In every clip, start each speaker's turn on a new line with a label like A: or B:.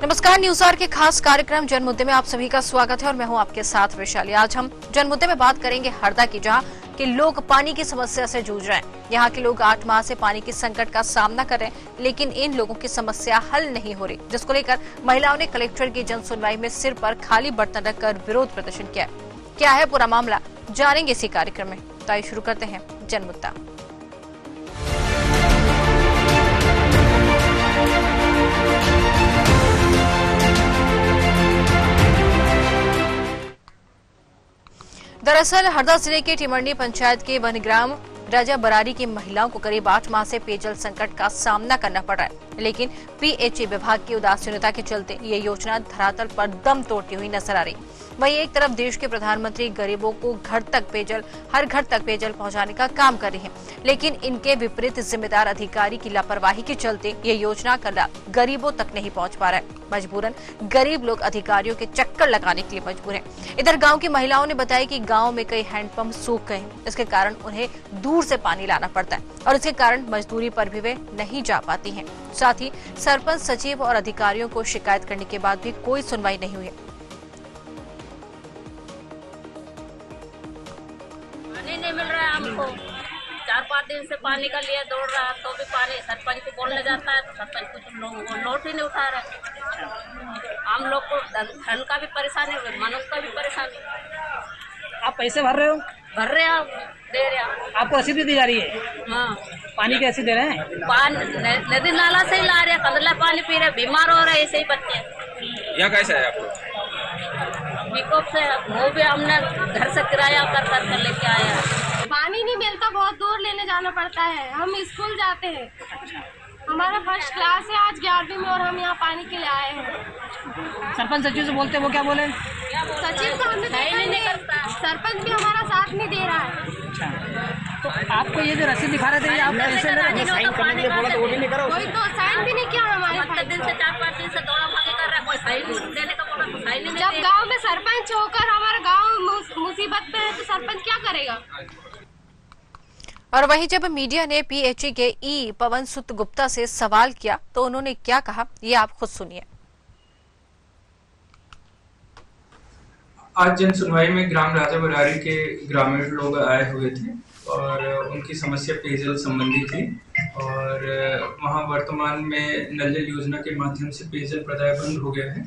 A: नमस्कार, news our के खास कार्यक्रम जन मुद्दे में आप सभी का स्वागत है और मैं हूं आपके साथ वैशाली। आज हम जन मुद्दे में बात करेंगे हरदा की, जहां के लोग पानी की समस्या से जूझ रहे हैं। यहां के लोग 8 माह से पानी की संकट का सामना कर रहे हैं, लेकिन इन लोगों की समस्या हल नहीं हो रही, जिसको लेकर महिलाओं ने कलेक्टर की जन सुनवाई में सिर पर खाली बर्तन रखकर विरोध प्रदर्शन किया। क्या है पूरा मामला, जानेंगे इसी कार्यक्रम में। तो आइए शुरू करते हैं जन मुद्दा। दरअसल हरदा जिले के टिमरनी पंचायत के वनग्राम राजा बरारी की महिलाओं को करीब 8 माह से पेयजल संकट का सामना करना पड़ रहा है, लेकिन पीएचई विभाग की उदासीनता के चलते ये योजना धरातल पर दम तोड़ती हुई नजर आ रही। वहीं एक तरफ देश के प्रधानमंत्री गरीबों को हर घर तक पेयजल पहुंचाने का काम कर रही है, लेकिन इनके विपरीत जिम्मेदार अधिकारी की लापरवाही के चलते ये योजना का लाभ गरीबों तक नहीं पहुंच पा रहा है। मजबूरन गरीब लोग अधिकारियों के चक्कर लगाने के लिए मजबूर हैं। इधर गांव की महिलाओं ने बताया कि गांव में कई हैंडपंप सूख गए हैं, इसके कारण उन्हें दूर से पानी लाना पड़ता है और इसके कारण मजदूरी पर भी वे नहीं जा पाती हैं। साथ ही सरपंच, सचिव और अधिकारियों को शिकायत करने के बाद भी कोई सुनवाई नहीं हुई।
B: पानी नहीं मिल रहा है हमको। 4-5 दिन से पानी का लिए दौड़ रहा है, तो भी पानी सरपंच को बोलने जाता है तो सरपंच कुछ नोट ही नहीं उठा रहे। हम लोग को धन का भी परेशानी, मनुष्य का भी परेशानी।
C: आप पैसे भर रहे हो?
B: भर रहे हैं, दे रहे हैं।
C: आपको रसीद दी जा रही है?
B: हाँ।
C: पानी कैसे दे रहे हैं?
B: नदी नाला से ही ला रहे हैं, कंदला पानी पी रहे, बीमार हो रहे ऐसे ही बच्चे।
D: यहाँ कैसा है आपको?
B: विकोप से वो भी हमने घर से किराया कर लेके आए हैं।
E: पानी नहीं मिलता, बहुत दूर लेने जाना पड़ता है। हम स्कूल जाते हैं, हमारा फर्स्ट क्लास है आज 11वीं में और हम यहाँ पानी के लिए आए हैं।
C: सरपंच सचिव से बोलते वो क्या बोले?
E: सचिव तो हमने नहीं करता, सरपंच भी हमारा साथ नहीं दे रहा है।
C: अच्छा, तो आपको ये जो रसीद दिखा रहे थे, आप पैसे ले रहे
B: साइन करने के लिए बोला तो वो भी नहीं करा।
E: कोई तो साइन भी नहीं किया हमारे।
B: 4-5 दिन से दौड़ा भागे कर रहा है, कोई साइन देने का बोला तो साइन नहीं।
E: जब गाँव में सरपंच होकर हमारा गाँव मुसीबत में है तो सरपंच क्या करेगा।
A: और वहीं जब मीडिया ने पीएचई के ई पवन सुत गुप्ता से सवाल किया तो उन्होंने क्या कहा, ये आप खुद सुनिए।
F: आज जन सुनवाई में ग्राम राजा बरारी के ग्रामीण लोग आए हुए थे और उनकी समस्या पेयजल संबंधी थी और वहां वर्तमान में नल जल योजना के माध्यम से पेयजल प्रदाय बंद हो गया है।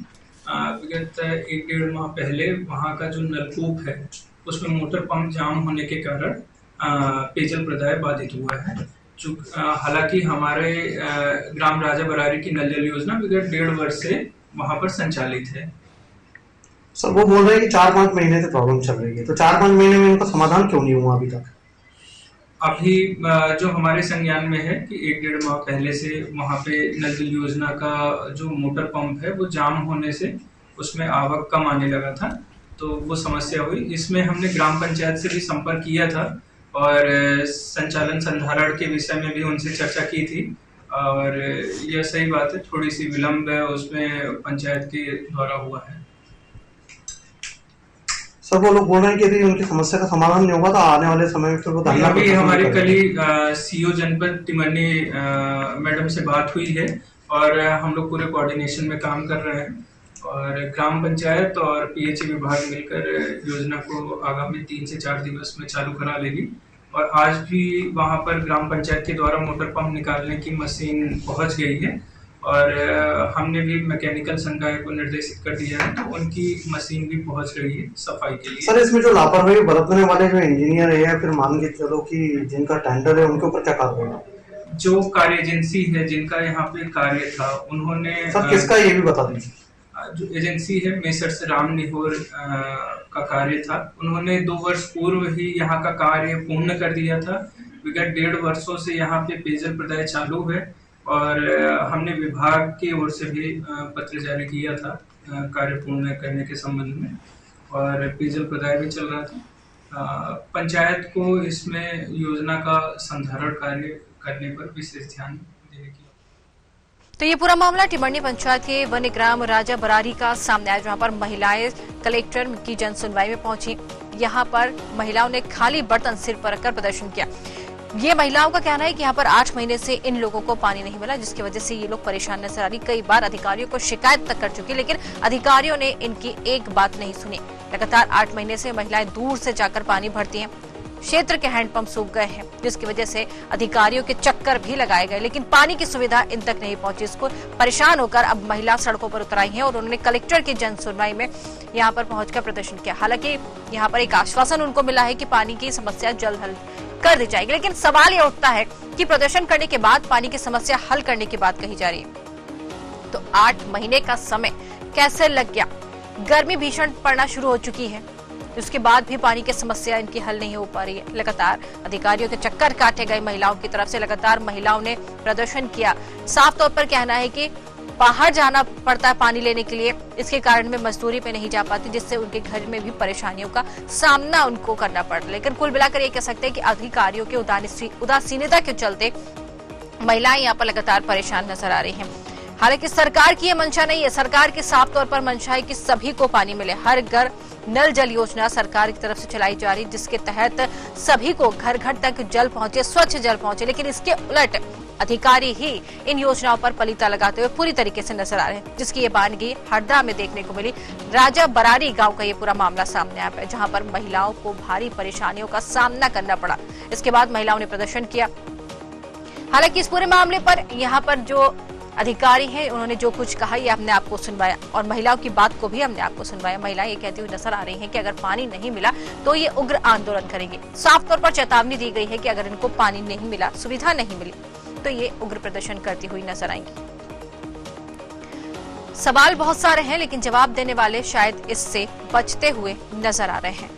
F: विगत 1-1.5 माह पहले वहां का जो नलकूप है उसमें मोटर पंप जाम होने के कारण पेयजल प्रदाय बाधित हुआ है। हालांकि हमारे ग्राम राजा बरारी की नल जल योजना विगत 1.5 वर्ष से वहां पर संचालित है।
G: सर वो बोल रहे हैं कि 4-5 महीने से प्रॉब्लम चल रही है, तो 4-5 महीने में उनका समाधान क्यों नहीं हुआ अभी तक?
F: अभी जो हमारे संज्ञान में है कि 1-1.5 माह पहले से वहां पे नल जल योजना का जो मोटर पंप है वो जाम होने से उसमें आवक कम आने लगा था, तो वो समस्या हुई। इसमें हमने ग्राम पंचायत से भी संपर्क किया था और संचालन संधारण के विषय में भी उनसे चर्चा की थी और यह सही बात है, थोड़ी सी विलम्ब है उसमें पंचायत के द्वारा हुआ है।
G: सर वो लोग बोल रहे हैं कि यदि उनकी समस्या का समाधान नहीं होगा तो आने वाले समय में फिर वो धरना।
F: अभी हमारी कल ही सीओ जनपद टिमरनी मैडम से बात हुई है और हम लोग पूरे कोऑर्डिनेशन में काम कर रहे हैं और ग्राम पंचायत और पीएचई विभाग मिलकर योजना को आगामी 3 से 4 दिवस में चालू करा लेगी। और आज भी वहां पर ग्राम पंचायत के द्वारा मोटर पंप निकालने की मशीन पहुंच गई है और हमने भी मैकेनिकल संकाय को निर्देशित कर दिया है, तो उनकी मशीन भी पहुंच रही है सफाई के लिए।
G: सर इसमें जो लापरवाही बरतने वाले जो इंजीनियर है या फिर मान के चलो कि जिनका टेंडर है उनके ऊपर क्या कार्रवाई?
F: जो कार्य एजेंसी है जिनका यहाँ पे कार्य था उन्होंने।
G: सर किसका ये भी बता दीजिए।
F: जो एजेंसी है मेसर्स राम निहोर का कार्य था, उन्होंने 2 वर्ष पूर्व ही यहाँ का कार्य पूर्ण कर दिया था। विगत 1.5 वर्षों से यहाँ पे पेयजल प्रदाय चालू है और हमने विभाग की ओर से भी पत्र जारी किया था कार्य पूर्ण करने के संबंध में और पेयजल प्रदाय भी चल रहा था। पंचायत को इसमें योजना का संधारण कार्य करने पर विशेष ध्यान देने की।
A: तो ये पूरा मामला टिमरनी पंचायत के वनग्राम राजा बरारी का सामने आया, जहां पर महिलाएं कलेक्टर की जन सुनवाई में पहुंची। यहां पर महिलाओं ने खाली बर्तन सिर पर रखकर प्रदर्शन किया। ये महिलाओं का कहना है कि यहाँ पर 8 महीने से इन लोगों को पानी नहीं मिला, जिसकी वजह से ये लोग परेशान नजर आ रही। कई बार अधिकारियों को शिकायत तक कर चुकी, लेकिन अधिकारियों ने इनकी एक बात नहीं सुनी। लगातार 8 महीने से महिलाएं दूर से जाकर पानी भरती हैं। क्षेत्र के हैंडपंप सूख गए हैं, जिसकी वजह से अधिकारियों के चक्कर भी लगाए गए, लेकिन पानी की सुविधा इन तक नहीं पहुंची। इसको परेशान होकर अब महिला सड़कों पर उतर आई हैं और उन्होंने कलेक्टर की जन सुनवाई में यहां पर पहुंचकर प्रदर्शन किया। हालांकि यहां पर एक आश्वासन उनको मिला है कि पानी की समस्या जल्द हल कर दी जाएगी, लेकिन सवाल ये उठता है कि प्रदर्शन करने के बाद पानी की समस्या हल करने की बात कही जा रही है, तो 8 महीने का समय कैसे लग गया? गर्मी भीषण पड़ना शुरू हो चुकी है, उसके बाद भी पानी की समस्या इनकी हल नहीं हो पा रही है। लगातार अधिकारियों के चक्कर काटे गए महिलाओं की तरफ से, लगातार महिलाओं ने प्रदर्शन किया। साफ तौर पर कहना है कि बाहर जाना पड़ता है पानी लेने के लिए, इसके कारण में मजदूरी पे नहीं जा पाती, जिससे उनके घर में भी परेशानियों का सामना उनको करना पड़ता है। लेकिन कुल मिलाकर ये कह सकते हैं कि अधिकारियों के उदासीनता के चलते महिलाएं यहाँ पर लगातार परेशान नजर आ रही हैं। हालांकि सरकार की ये मंशा नहीं है, सरकार की साफ तौर पर मंशा है कि सभी को पानी मिले। हर घर नल जल योजना सरकार की तरफ से चलाई जा रही, जिसके तहत सभी को घर घर तक जल पहुंचे, स्वच्छ जल पहुंचे। लेकिन इसके उलट अधिकारी ही इन योजनाओं पर पलीता लगाते हुए पूरी तरीके से नजर आ रहे हैं, जिसकी ये बानगी हरदा में देखने को मिली। राजा बरारी गांव का ये पूरा मामला सामने आया है, जहां पर महिलाओं को भारी परेशानियों का सामना करना पड़ा। इसके बाद महिलाओं ने प्रदर्शन किया। हालांकि इस पूरे मामले पर यहाँ पर जो अधिकारी हैं, उन्होंने जो कुछ कहा ये हमने आपको सुनवाया और महिलाओं की बात को भी हमने आपको सुनवाया। महिलाएं ये कहती हुई नजर आ रही हैं कि अगर पानी नहीं मिला तो ये उग्र आंदोलन करेंगे। साफ तौर पर चेतावनी दी गई है कि अगर इनको पानी नहीं मिला, सुविधा नहीं मिली, तो ये उग्र प्रदर्शन करती हुई नजर आएंगी। सवाल बहुत सारे हैं, लेकिन जवाब देने वाले शायद इससे बचते हुए नजर आ रहे हैं।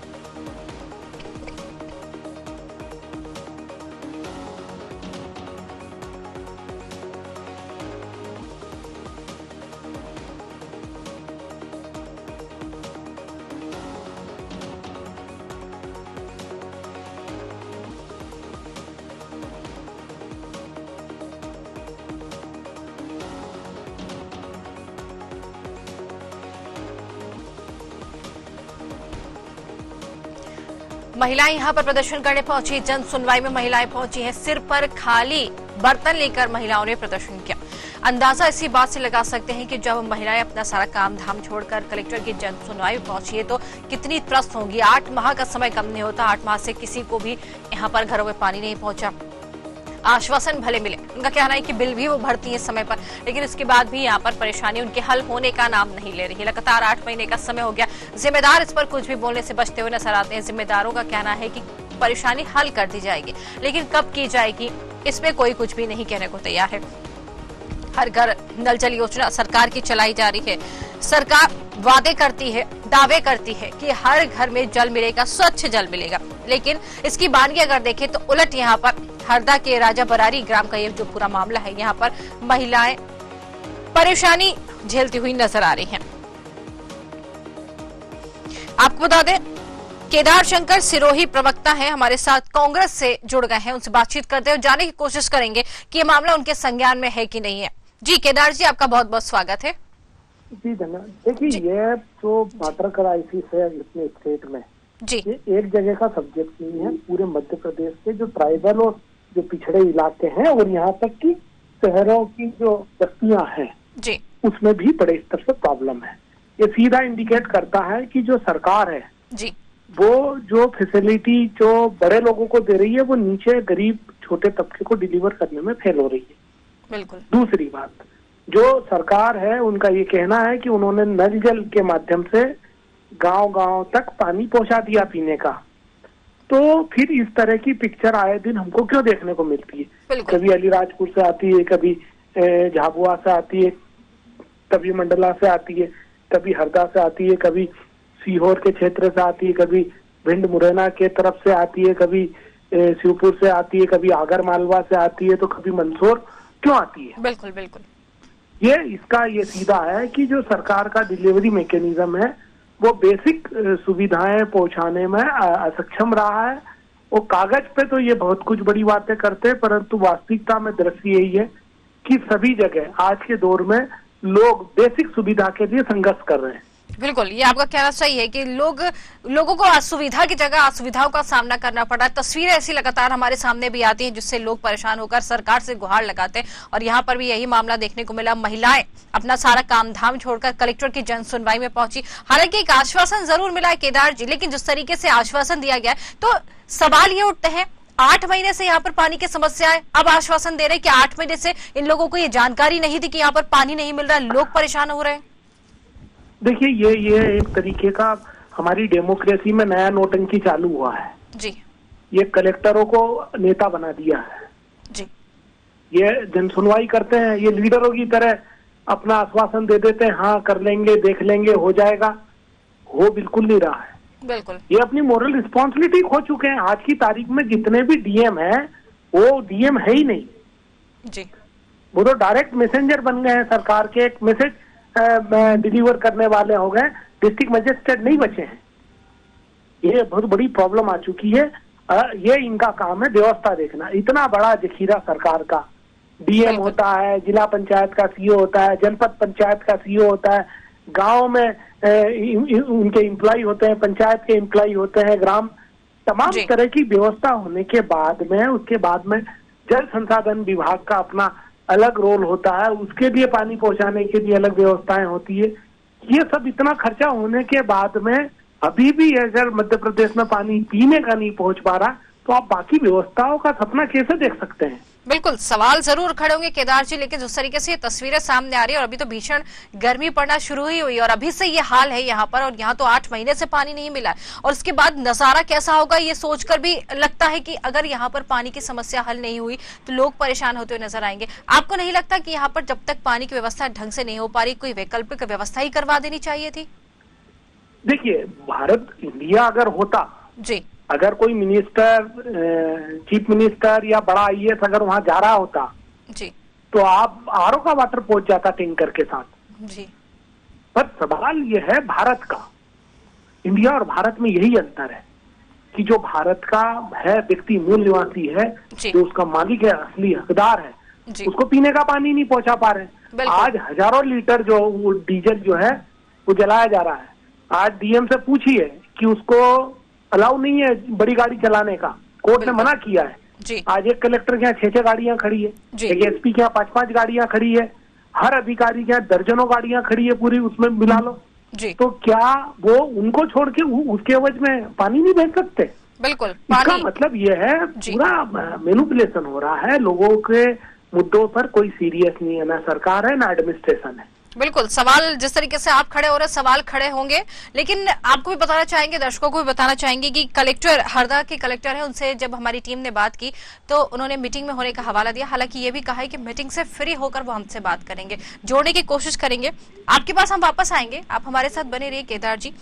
A: महिलाएं यहां पर प्रदर्शन करने पहुंची। जन सुनवाई में महिलाएं पहुंची हैं। सिर पर खाली बर्तन लेकर महिलाओं ने प्रदर्शन किया। अंदाजा इसी बात से लगा सकते हैं कि जब महिलाएं अपना सारा काम धाम छोड़कर कलेक्टर की जन सुनवाई में पहुंची है तो कितनी त्रस्त होंगी। 8 माह का समय कम नहीं होता। 8 माह से किसी को भी यहाँ पर घरों में पानी नहीं पहुंचा। आश्वासन भले मिले, उनका कहना है कि बिल भी वो भरती है समय पर, लेकिन इसके बाद भी यहाँ पर परेशानी उनके हल होने का नाम नहीं ले रही है। लगातार 8 महीने का समय हो गया। जिम्मेदार इस पर कुछ भी बोलने से बचते हुए नजर आते हैं। जिम्मेदारों का कहना है कि परेशानी हल कर दी जाएगी, लेकिन कब की जाएगी इसमें कोई कुछ भी नहीं कहने को तैयार है। हर घर नल जल योजना सरकार की चलाई जा रही है। सरकार वादे करती है, दावे करती है कि हर घर में जल मिलेगा, स्वच्छ जल मिलेगा, लेकिन इसकी बानगी अगर देखें तो उलट यहाँ पर हरदा के राजा बरारी ग्राम का ये जो पूरा मामला है, यहाँ पर महिलाएं परेशानी झेलती हुई नजर आ रही हैं। आपको बता दें, केदार शंकर सिरोही प्रवक्ता हैं हमारे साथ, कांग्रेस से जुड़ गए हैं। उनसे बातचीत करते हुए जानने की कोशिश करेंगे कि ये मामला उनके संज्ञान में है कि नहीं है। जी केदार जी, आपका बहुत बहुत स्वागत है।
H: जी धन्यवाद। देखिए, ये जो वाटर क्राइसिस है अपने स्टेट में
A: जी,
H: ये एक जगह का सब्जेक्ट नहीं है। पूरे मध्य प्रदेश के जो ट्राइबल और जो पिछड़े इलाके हैं और यहाँ तक कि शहरों की जो बस्तियां हैं
A: जी,
H: उसमें भी बड़े स्तर से प्रॉब्लम है। ये सीधा इंडिकेट करता है कि जो सरकार है
A: जी,
H: वो जो फैसिलिटी जो बड़े लोगों को दे रही है वो नीचे गरीब छोटे तबके को डिलीवर करने में फेल हो रही है।
A: बिल्कुल।
H: दूसरी बात, जो सरकार है उनका ये कहना है कि उन्होंने नल जल के माध्यम से गांव-गांव तक पानी पहुंचा दिया पीने का, तो फिर इस तरह की पिक्चर आए दिन हमको क्यों देखने को मिलती है? कभी अलीराजपुर से आती है, कभी झाबुआ से आती है, कभी मंडला से आती है, कभी हरदा से आती है, कभी सीहोर के क्षेत्र से आती है, कभी भिंड मुरैना के तरफ से आती है, कभी शिवपुर से आती है, कभी आगर मालवा से आती है, तो कभी मंदसौर क्यों आती है?
A: बिल्कुल बिल्कुल।
H: ये सीधा है कि जो सरकार का डिलीवरी मैकेनिज्म है वो बेसिक सुविधाएं पहुंचाने में असक्षम रहा है। वो कागज पे तो ये बहुत कुछ बड़ी बातें करते हैं, परंतु वास्तविकता में दृश्य यही है कि सभी जगह आज के दौर में लोग बेसिक सुविधा के लिए संघर्ष कर रहे हैं।
A: बिल्कुल, ये आपका कहना सही है कि लोगों को असुविधा की जगह असुविधाओं का सामना करना पड़ रहा है। तस्वीरें ऐसी लगातार हमारे सामने भी आती हैं जिससे लोग परेशान होकर सरकार से गुहार लगाते हैं और यहाँ पर भी यही मामला देखने को मिला। महिलाएं अपना सारा काम धाम छोड़कर कलेक्टर की जन सुनवाई में पहुंची। हालांकि एक आश्वासन जरूर मिला है केदार जी, लेकिन जिस तरीके से आश्वासन दिया गया है तो सवाल ये उठते हैं 8 महीने से यहाँ पर पानी की समस्या है, अब आश्वासन दे रहे हैं कि 8 महीने से इन लोगों को ये जानकारी नहीं थी कि यहाँ पर पानी नहीं मिल रहा है, लोग परेशान हो रहे हैं।
H: देखिए ये एक तरीके का हमारी डेमोक्रेसी में नया नोटंकी चालू हुआ है
A: जी।
H: ये कलेक्टरों को नेता बना दिया है
A: जी।
H: ये जन सुनवाई करते हैं, ये लीडरों की तरह अपना आश्वासन दे देते हैं, हाँ कर लेंगे, देख लेंगे, हो जाएगा। हो बिल्कुल नहीं रहा है।
A: बिल्कुल,
H: ये अपनी मोरल रिस्पॉन्सिबिलिटी खो चुके हैं। आज की तारीख में जितने भी डीएम हैं वो डीएम है ही नहीं
A: जी।
H: वो तो डायरेक्ट मैसेंजर बन गए हैं, सरकार के एक मैसेज डिलीवर करने वाले हो गए, डिस्ट्रिक्ट मजिस्ट्रेट नहीं बचे हैं। ये बहुत बड़ी प्रॉब्लम आ चुकी है। ये इनका काम है व्यवस्था देखना। इतना बड़ा जखीरा सरकार का, डीएम होता है, जिला पंचायत का सीईओ होता है, जनपद पंचायत का सीईओ होता है, गांव में उनके एम्प्लॉय होते हैं, पंचायत के एम्प्लॉय होते हैं, ग्राम तमाम तरह की व्यवस्था होने के बाद में उसके बाद में जल संसाधन विभाग का अपना अलग रोल होता है, उसके लिए पानी पहुंचाने के लिए अलग व्यवस्थाएं होती है। ये सब इतना खर्चा होने के बाद में अभी भी अगर मध्य प्रदेश में पानी पीने का नहीं पहुंच पा रहा तो आप बाकी व्यवस्थाओं का सपना कैसे देख सकते हैं?
A: बिल्कुल, सवाल जरूर खड़े होंगे केदार जी, लेकिन जिस तरीके से ये तस्वीरें सामने आ रही है और अभी तो भीषण गर्मी पड़ना शुरू ही हुई और अभी से ये हाल है यहाँ पर, और यहाँ तो 8 महीने से पानी नहीं मिला और उसके बाद नजारा कैसा होगा ये सोचकर भी लगता है कि अगर यहाँ पर पानी की समस्या हल नहीं हुई तो लोग परेशान होते हुए नजर आएंगे। आपको नहीं लगता कि यहाँ पर जब तक पानी की व्यवस्था ढंग से नहीं हो पा रही कोई वैकल्पिक व्यवस्था ही करवा देनी चाहिए थी?
H: देखिए, भारत इंडिया अगर होता
A: जी,
H: अगर कोई मिनिस्टर, चीफ मिनिस्टर या बड़ा आईएएस अगर वहां जा रहा होता
A: जी,
H: तो आप आरओ का वाटर पहुंच जाता टैंकर के साथ
A: जी।
H: पर सवाल ये है भारत का, इंडिया और भारत में यही अंतर है कि जो भारत का है व्यक्ति, मूल निवासी है, जो उसका मालिक है, असली हकदार है, उसको पीने का पानी नहीं पहुंचा पा रहे। आज हजारों लीटर जो डीजल जो है वो जलाया जा रहा है। आज डीएम से पूछिए कि उसको अलाउ नहीं है बड़ी गाड़ी चलाने का, कोर्ट ने मना किया है। आज एक कलेक्टर के यहाँ 6 गाड़ियां खड़ी है, एक एसपी के यहाँ 5 गाड़ियां खड़ी है, हर अधिकारी के यहाँ दर्जनों गाड़ियां खड़ी है पूरी, उसमें मिला लो। तो क्या वो उनको छोड़ के उसके एवज में पानी नहीं भेज सकते?
A: बिल्कुल,
H: इसका मतलब ये है पूरा मैनिपुलेशन हो रहा है लोगों के मुद्दों पर। कोई सीरियस नहीं है, ना सरकार है ना एडमिनिस्ट्रेशन है।
A: बिल्कुल, सवाल जिस तरीके से आप खड़े हो रहे हैं सवाल खड़े होंगे, लेकिन आपको भी बताना चाहेंगे, दर्शकों को भी बताना चाहेंगे कि कलेक्टर, हरदा के कलेक्टर हैं, उनसे जब हमारी टीम ने बात की तो उन्होंने मीटिंग में होने का हवाला दिया। हालांकि ये भी कहा है कि मीटिंग से फ्री होकर वो हमसे बात करेंगे, जोड़ने की कोशिश करेंगे। आपके पास हम वापस आएंगे, आप हमारे साथ बने रहिए केदार जी।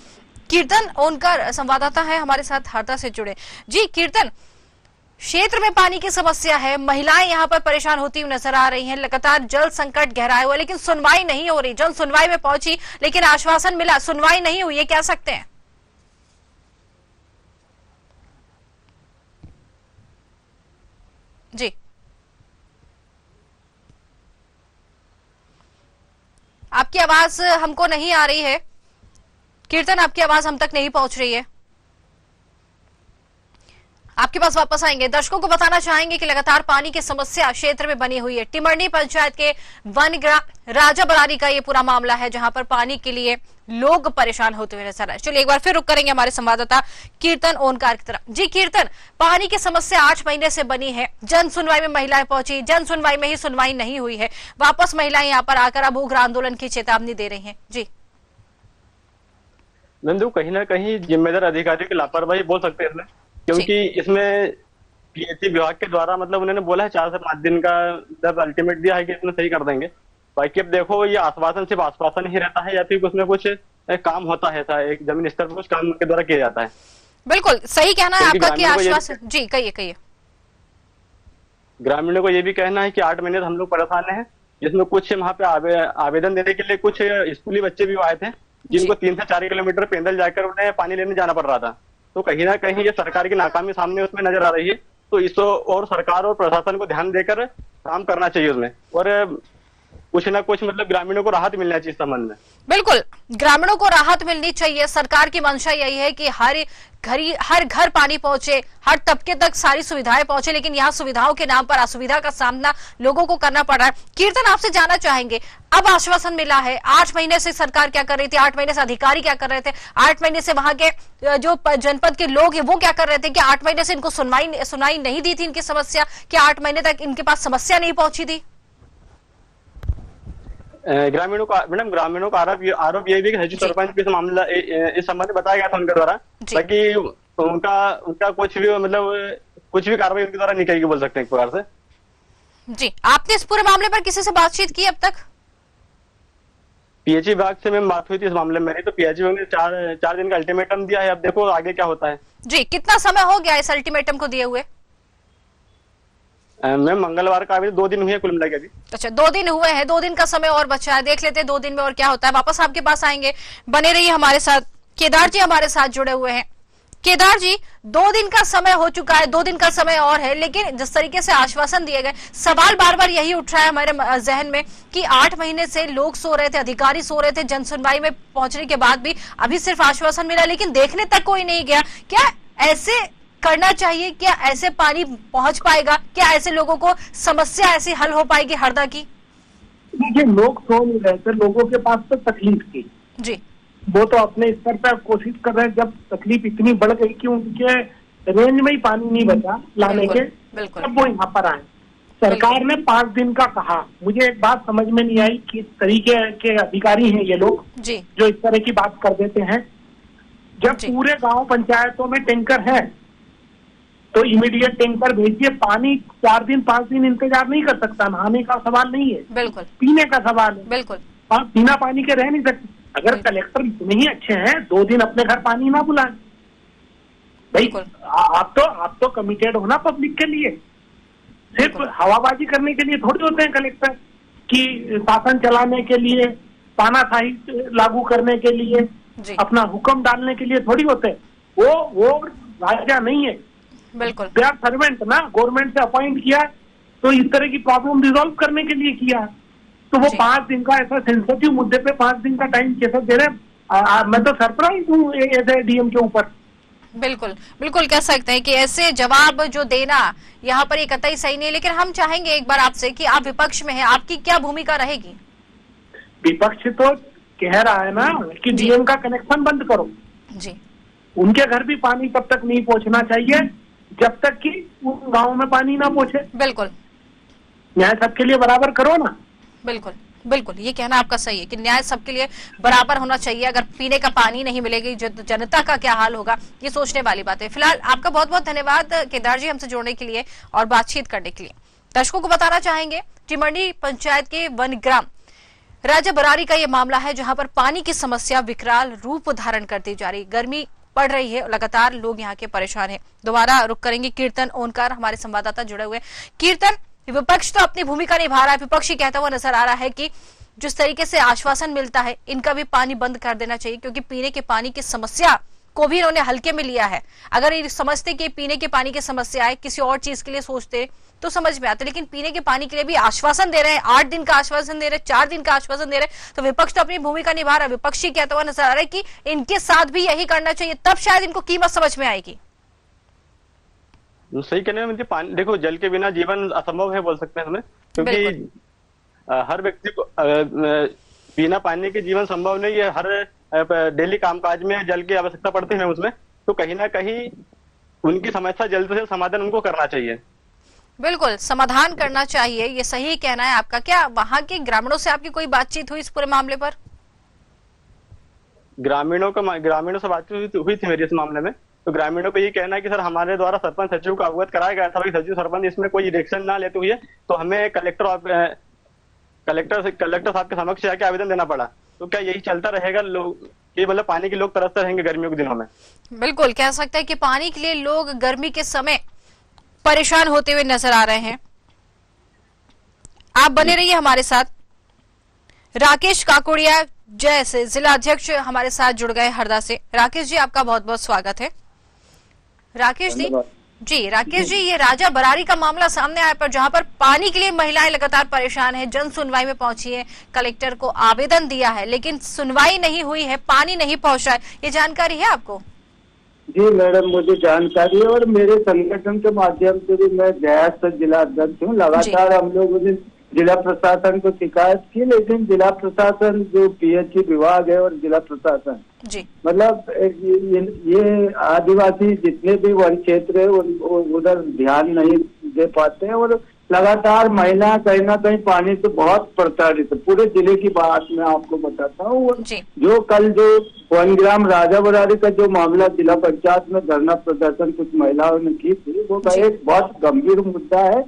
A: कीर्तन ओनकर संवाददाता है हमारे साथ हरदा से जुड़े। जी कीर्तन, क्षेत्र में पानी की समस्या है, महिलाएं यहाँ पर परेशान होती हुई नजर आ रही हैं, लगातार जल संकट गहराया हुआ है, लेकिन सुनवाई नहीं हो रही। जन सुनवाई में पहुंची लेकिन आश्वासन मिला, सुनवाई नहीं हुई, ये कह सकते हैं? जी, आपकी आवाज हमको नहीं आ रही है कीर्तन, आपकी आवाज हम तक नहीं पहुंच रही है। आपके पास वापस आएंगे। दर्शकों को बताना चाहेंगे कि लगातार पानी की समस्या क्षेत्र में बनी हुई है। टिमरनी पंचायत के वन ग्राम राजा बरारी का ये पूरा मामला है जहां पर पानी के लिए लोग परेशान होते हुए नजर आए। चलिए एक बार फिर रुक करेंगे हमारे संवाददाता कीर्तन ओनकार की तरफ। जी कीर्तन, पानी की समस्या 8 महीने से बनी है, जन सुनवाई में महिलाएं पहुंची, जन सुनवाई में ही सुनवाई नहीं हुई है, वापस महिलाएं यहाँ पर आकर अब उग्र आंदोलन की चेतावनी दे रही है। जी
I: नंदू, कहीं ना कहीं जिम्मेदार अधिकारियों की लापरवाही बोल सकते हैं इसमें, क्योंकि इसमें पीएचई विभाग के द्वारा मतलब उन्होंने बोला है 4 से 5 दिन का जब अल्टीमेट दिया है कि इसमें सही कर देंगे। बाकी अब देखो ये आश्वासन सिर्फ आश्वासन ही रहता है या फिर उसमें कुछ काम होता है, एक जमीन स्तर पर कुछ काम के द्वारा किया जाता है।
A: बिल्कुल सही कहना है आपका कि आश्वासन। जी कहिए।
I: ग्रामीणों को ये भी कहना है कि 8 महीने हम लोग परेशान हैं, जिसमें कुछ वहाँ पे आवेदन देने के लिए कुछ स्कूली बच्चे भी आए थे जिनको 3 से 4 किलोमीटर पैदल जाकर उन्हें पानी लेने जाना पड़ रहा था। तो कहीं ना कहीं ये सरकार की नाकामी सामने उसमें नजर आ रही है। तो इसको और सरकार और प्रशासन को ध्यान देकर काम करना चाहिए उसमें। और कुछ ना कुछ मतलब ग्रामीणों को राहत मिलना चाहिए इस संबंध में।
A: बिल्कुल, ग्रामीणों को राहत मिलनी चाहिए। सरकार की मंशा यही है कि हर घर पानी पहुंचे, हर तबके तक सारी सुविधाएं पहुंचे, लेकिन यहाँ सुविधाओं के नाम पर असुविधा का सामना लोगों को करना पड़ रहा है। कीर्तन, आपसे जानना चाहेंगे, अब आश्वासन मिला है, 8 महीने से सरकार क्या कर रही थी, 8 महीने से अधिकारी क्या कर रहे थे, 8 महीने से वहां के जो जनपद के लोग हैं वो क्या कर रहे थे, कि 8 महीने से इनको सुनवाई नहीं दी थी इनकी समस्या, कि 8 महीने तक इनके पास समस्या नहीं पहुंची थी?
I: ग्रामीणों का आरोप यही भी कि सचिव सरपंच भी इस संबंध में बताया गया था उनके द्वारा, ताकि उनका कुछ भी मतलब कुछ भी कार्रवाई उनके द्वारा नहीं करेगी, बोल सकते हैं एक प्रकार से।
A: जी, आपने इस पूरे मामले पर किसी से बातचीत की अब तक?
I: पीएचई विभाग से मैम बात हुई थी इस मामले में, तो पीएचई विभाग ने 4 दिन का अल्टीमेटम दिया है। अब देखो आगे क्या होता है।
A: जी, कितना समय हो गया इस अल्टीमेटम को दिए हुए?
I: मैम मंगलवार का अभी 2 दिन हुए कुल मिला के अभी।
A: अच्छा, 2 दिन हुए हैं, 2 दिन का समय और बचा है, देख लेते हैं 2 दिन में और क्या होता है। वापस आपके पास आएंगे, बने रहिए हमारे साथ। केदार जी हमारे साथ जुड़े हुए हैं। केदार जी, 2 दिन का समय हो चुका है, 2 दिन का समय और है, लेकिन जिस तरीके से आश्वासन दिए गए, सवाल बार बार यही उठ रहा है हमारे जहन में कि 8 महीने से लोग सो रहे थे, अधिकारी सो रहे थे, जन सुनवाई में पहुंचने के बाद भी अभी सिर्फ आश्वासन मिला, लेकिन देखने तक कोई नहीं गया। क्या ऐसे करना चाहिए? क्या ऐसे पानी पहुंच पाएगा? क्या ऐसे लोगों को समस्या ऐसी हल हो पाएगी हरदा की?
H: देखिए, लोग सो नहीं रहे थे, लोगों के पास तो तकलीफ थी
A: जी,
H: वो तो अपने स्तर पर कोशिश कर रहे हैं। जब तकलीफ इतनी बढ़ गई कि उनके रेंज में ही पानी नहीं बचा लाने के, तब वो यहाँ पर आए। सरकार ने 5 दिन का कहा। मुझे एक बात समझ में नहीं आई कि तरीके के अधिकारी हैं ये लोग
A: जी,
H: जो इस तरह की बात कर देते हैं। जब पूरे गांव पंचायतों में टैंकर है तो इमीडिएट टैंकर भेजिए। पानी 4 दिन 5 दिन इंतजार नहीं कर सकता। नहाने का सवाल नहीं है,
A: बिल्कुल
H: पीने का सवाल है।
A: बिल्कुल,
H: आप बिना पानी के रह नहीं सकते। अगर कलेक्टर इतने ही अच्छे हैं, 2 दिन अपने घर पानी ना बुलाएं भाई। आप तो कमिटेड हो ना पब्लिक के लिए, सिर्फ हवाबाजी करने के लिए थोड़ी होते हैं कलेक्टर, कि शासन चलाने के लिए, तानाशाही लागू करने के लिए, अपना हुक्म डालने के लिए थोड़ी होते हैं। वो राजा नहीं है,
A: बिल्कुल
H: दे आर सर्वेंट ना, गवर्नमेंट से अपॉइंट किया तो इस तरह की प्रॉब्लम रिजॉल्व करने के लिए किया। तो वो 5 दिन का ऐसा सेंसिटिव मुद्दे पे 5 दिन का टाइम कैसे दे रहे? मैं तो सरप्राइज हूँ ऐसे डीएम के ऊपर।
A: बिल्कुल बिल्कुल कह सकते हैं कि ऐसे जवाब जो देना यहाँ पर ये कतई सही नहीं है। लेकिन हम चाहेंगे एक बार आपसे कि आप विपक्ष में हैं, आपकी क्या भूमिका रहेगी?
H: विपक्ष तो कह रहा है ना कि डीएम का कनेक्शन बंद करो
A: जी,
H: उनके घर भी पानी तब तक नहीं पहुंचना चाहिए जब तक कि उन गाँव में पानी ना पहुंचे।
A: बिल्कुल,
H: न्याय सबके लिए बराबर करो ना।
A: बिल्कुल बिल्कुल, ये कहना आपका सही है कि न्याय सबके लिए बराबर होना चाहिए। अगर पीने का पानी नहीं मिलेगी, जनता का क्या हाल होगा, ये सोचने वाली बात है। फिलहाल आपका बहुत बहुत धन्यवाद केदार जी, हमसे जुड़ने के लिए और बातचीत करने के लिए। दर्शकों को बताना चाहेंगे, चिमंडी पंचायत के वनग्राम राजा बरारी का ये मामला है, जहां पर पानी की समस्या विकराल रूप धारण करती जा रही। गर्मी पड़ रही है, लगातार लोग यहाँ के परेशान हैं। दोबारा रुक करेंगे कीर्तन ओनकार, हमारे संवाददाता जुड़े हुए। कीर्तन, विपक्ष तो अपनी भूमिका निभा रहा है, विपक्षी कहता हुआ नजर आ रहा है कि जिस तरीके से आश्वासन मिलता है, इनका भी पानी बंद कर देना चाहिए, क्योंकि पीने के पानी की समस्या को भी इन्होंने हल्के में लिया है। अगर ये समझते कि पीने के पानी की समस्या है, किसी और चीज के लिए सोचते तो समझ में आता, लेकिन पीने के पानी के लिए भी आश्वासन दे रहे हैं, 8 दिन का आश्वासन दे रहे हैं, 4 दिन का आश्वासन दे रहे हैं, तो विपक्ष तो अपनी भूमिका निभा रहा है। विपक्षी कहता हुआ नजर आ रहा है कि इनके साथ भी यही करना चाहिए, तब शायद इनको कीमत समझ में आएगी।
I: सही कहने में पानी, देखो जल के बिना जीवन असंभव है, बोल सकते हैं हमें, क्योंकि हर व्यक्ति को बिना पानी के जीवन संभव नहीं है। हर डेली कामकाज में जल की आवश्यकता पड़ती है उसमें, तो कहीं ना कहीं उनकी समस्या जल्द से समाधान उनको करना चाहिए।
A: बिल्कुल समाधान करना चाहिए, ये सही कहना है आपका। क्या वहां के ग्रामीणों से आपकी कोई बातचीत हुई इस पूरे मामले पर?
I: ग्रामीणों से बातचीत हुई थी मेरी इस मामले में, तो ग्रामीणों को ये कहना है कि सर हमारे द्वारा सरपंच सचिव को अवगत कराया गया था, सचिव सरपंच इसमें कोई रिएक्शन ना लेते हुए तो हमें कलेक्टर साहब के समक्ष जाके आवेदन देना पड़ा। तो क्या यही चलता रहेगा? लोग ये मतलब पानी के लोग तरसते रहेंगे गर्मियों के दिनों में?
A: बिल्कुल कह सकते हैं कि पानी के लिए लोग गर्मी के समय परेशान होते हुए नजर आ रहे हैं। आप बने रहिए हमारे साथ। राकेश काकोड़िया जय से जिला अध्यक्ष हमारे साथ जुड़ गए हरदा से। राकेश जी, आपका बहुत बहुत स्वागत है। राकेश जी, जी राकेश जी, ये राजा बरारी का मामला सामने आया पर जहां पर पानी के लिए महिलाएं लगातार परेशान है, जन सुनवाई में पहुंची है, कलेक्टर को आवेदन दिया है लेकिन सुनवाई नहीं हुई है, पानी नहीं पहुंचा है, ये जानकारी है आपको?
J: जी मैडम, मुझे जानकारी है और मेरे संगठन के माध्यम से भी मैं गया जिला अध्यक्ष हूँ। लगातार हम लोगों ने जिला प्रशासन को शिकायत की, लेकिन जिला प्रशासन जो पीएचई विभाग है और जिला प्रशासन
A: जी
J: मतलब ये आदिवासी जितने भी वन क्षेत्र है उधर ध्यान नहीं दे पाते हैं और लगातार महिला कहीं ना कहीं पानी से बहुत प्रताड़ित है। पूरे जिले की बात मैं आपको बताता हूँ। जो कल जो वनग्राम राजा बरारी का जो मामला जिला पंचायत में धरना प्रदर्शन कुछ महिलाओं ने की थी, वो एक बहुत गंभीर मुद्दा है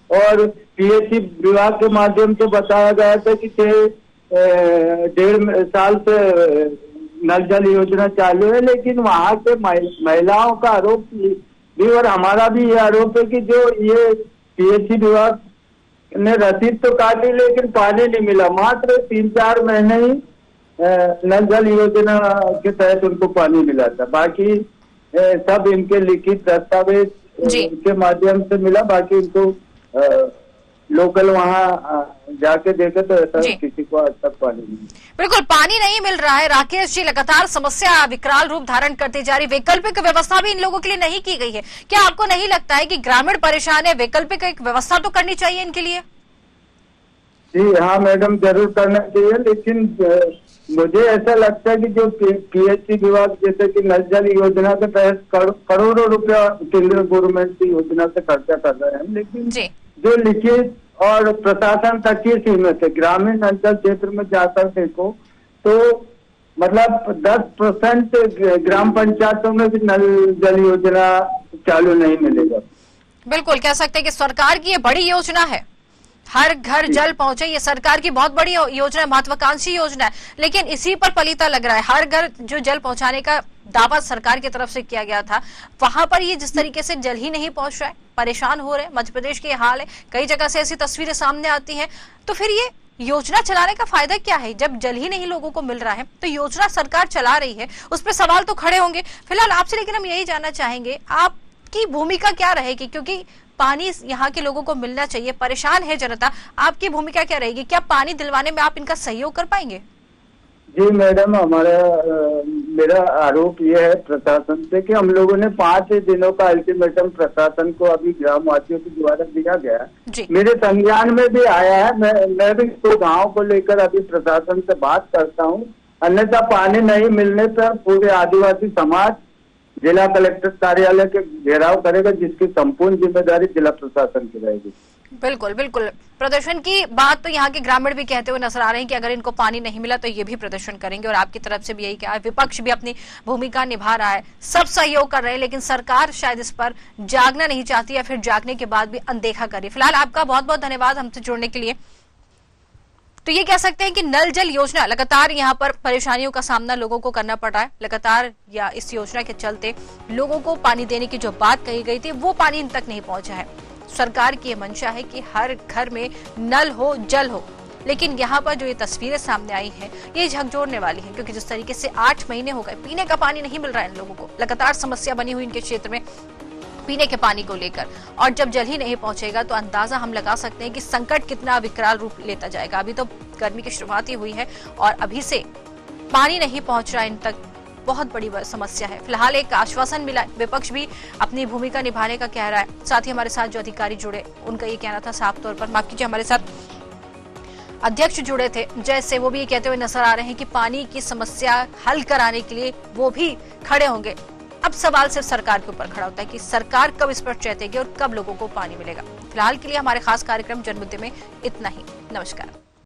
J: और पीएचई विभाग के माध्यम से बताया गया था कि 1.5 साल से नल जल योजना चालू है, लेकिन वहाँ के महिलाओं का आरोप भी और हमारा भी ये आरोप है कि जो ये पीएचई विभाग ने रसीद तो काटी लेकिन पानी नहीं मिला। मात्र 3-4 महीने ही नल जल योजना के तहत उनको पानी मिला था, बाकी सब इनके लिखित दस्तावेज के माध्यम से मिला। बाकी इनको लोकल वहाँ जाके देखे तो ऐसा किसी को आज तक पानी नहीं।
A: बिल्कुल पानी नहीं मिल रहा है राकेश जी, लगातार समस्या विकराल रूप धारण करती जा रही, वैकल्पिक व्यवस्था भी इन लोगों के लिए नहीं की गई है। क्या आपको नहीं लगता है कि ग्रामीण परेशान है, वैकल्पिक एक व्यवस्था तो करनी चाहिए इनके लिए?
J: जी हाँ मैडम, जरूर करना चाहिए, लेकिन मुझे ऐसा लगता है कि जो पीएचई विभाग जैसे कि नल जल योजना के तहत करोड़ों रुपया केंद्र गवर्नमेंट की योजना से खर्चा कर रहे हैं, लेकिन जो लिखित और प्रशासन तक की सीमित है। ग्रामीण अंचल क्षेत्र में जाकर देखो तो मतलब 10% ग्राम पंचायतों में भी नल जल योजना चालू नहीं मिलेगा।
A: बिल्कुल कह सकते हैं कि सरकार की ये बड़ी योजना है, हर घर जल पहुंचे, ये सरकार की बहुत बड़ी योजना है, महत्वाकांक्षी योजना है, लेकिन इसी पर पलीता लग रहा है। हर घर जो जल पहुंचाने का दावा सरकार की तरफ से किया गया था, वहां पर ये जिस तरीके से जल ही नहीं पहुंच रहा है, परेशान हो रहे हैं। मध्य प्रदेश के हाल है, कई जगह से ऐसी तस्वीरें सामने आती हैं, तो फिर ये योजना चलाने का फायदा क्या है जब जल ही नहीं लोगों को मिल रहा है? तो योजना सरकार चला रही है, उस पर सवाल तो खड़े होंगे। फिलहाल आपसे लेकिन हम यही जानना चाहेंगे आपकी भूमिका क्या रहेगी, क्योंकि पानी यहाँ के लोगों को मिलना चाहिए, परेशान है जनता, आपकी भूमिका क्या रहेगी? क्या पानी दिलवाने में आप इनका सहयोग कर पाएंगे?
J: जी मैडम, मेरा आरोप ये है प्रशासन से कि हम लोगों ने 5 दिनों का अल्टीमेटम प्रशासन को अभी ग्राम वासियों के द्वारा दिया गया, मेरे संज्ञान में भी आया है। मैं भी तो गाँव को लेकर अभी प्रशासन से बात करता हूँ, अन्यथा पानी नहीं मिलने पर पूरे आदिवासी समाज जिला कलेक्टर कार्यालय के घेराव करेगा, जिसकी संपूर्ण जिम्मेदारी जिला प्रशासन की रहेगी।
A: बिल्कुल बिल्कुल, प्रदर्शन की बात तो यहाँ के ग्रामीण भी कहते हुए नजर आ रहे हैं कि अगर इनको पानी नहीं मिला तो ये भी प्रदर्शन करेंगे, और आपकी तरफ से भी यही कहा है। विपक्ष भी अपनी भूमिका निभा रहा है, सब सहयोग कर रहे हैं, लेकिन सरकार शायद इस पर जागना नहीं चाहती या फिर जागने के बाद भी अनदेखा कर रही है। फिलहाल आपका बहुत बहुत धन्यवाद हमसे जुड़ने के लिए। तो ये कह सकते हैं कि नल जल योजना लगातार यहाँ पर परेशानियों का सामना लोगों को करना पड़ रहा है लगातार, या इस योजना के चलते लोगों को पानी देने की जो बात कही गई थी वो पानी इन तक नहीं पहुंचा है। सरकार की ये मंशा है कि हर घर में नल हो, जल हो, लेकिन यहाँ पर जो ये तस्वीरें सामने आई हैं ये झकझोरने वाली हैं, क्योंकि जिस तरीके से 8 महीने हो गए पीने का पानी नहीं मिल रहा है इन लोगों को, लगातार समस्या बनी हुई इनके क्षेत्र में पीने के पानी को लेकर, और जब जल ही नहीं पहुंचेगा तो अंदाजा हम लगा सकते हैं कि संकट कितना विकराल रूप लेता जाएगा। अभी तो गर्मी की शुरुआत ही हुई है और अभी से पानी नहीं पहुंच रहा इन तक, बहुत बड़ी समस्या है। फिलहाल एक आश्वासन मिला, विपक्ष भी अपनी भूमिका निभाने का कह रहा है। साथ ही हमारे साथ जो अधिकारी जुड़े उनका ये कहना था साफ तौर पर, माफ कीजिए, हमारे साथ अध्यक्ष जुड़े थे जैसे, वो भी ये कहते हुए नजर आ रहे हैं कि पानी की समस्या हल कराने के लिए वो भी खड़े होंगे। अब सवाल सिर्फ सरकार के ऊपर खड़ा होता है कि सरकार कब इस पर चेतेगी और कब लोगों को पानी मिलेगा। फिलहाल के लिए हमारे खास कार्यक्रम जनमुद्दे में इतना ही। नमस्कार।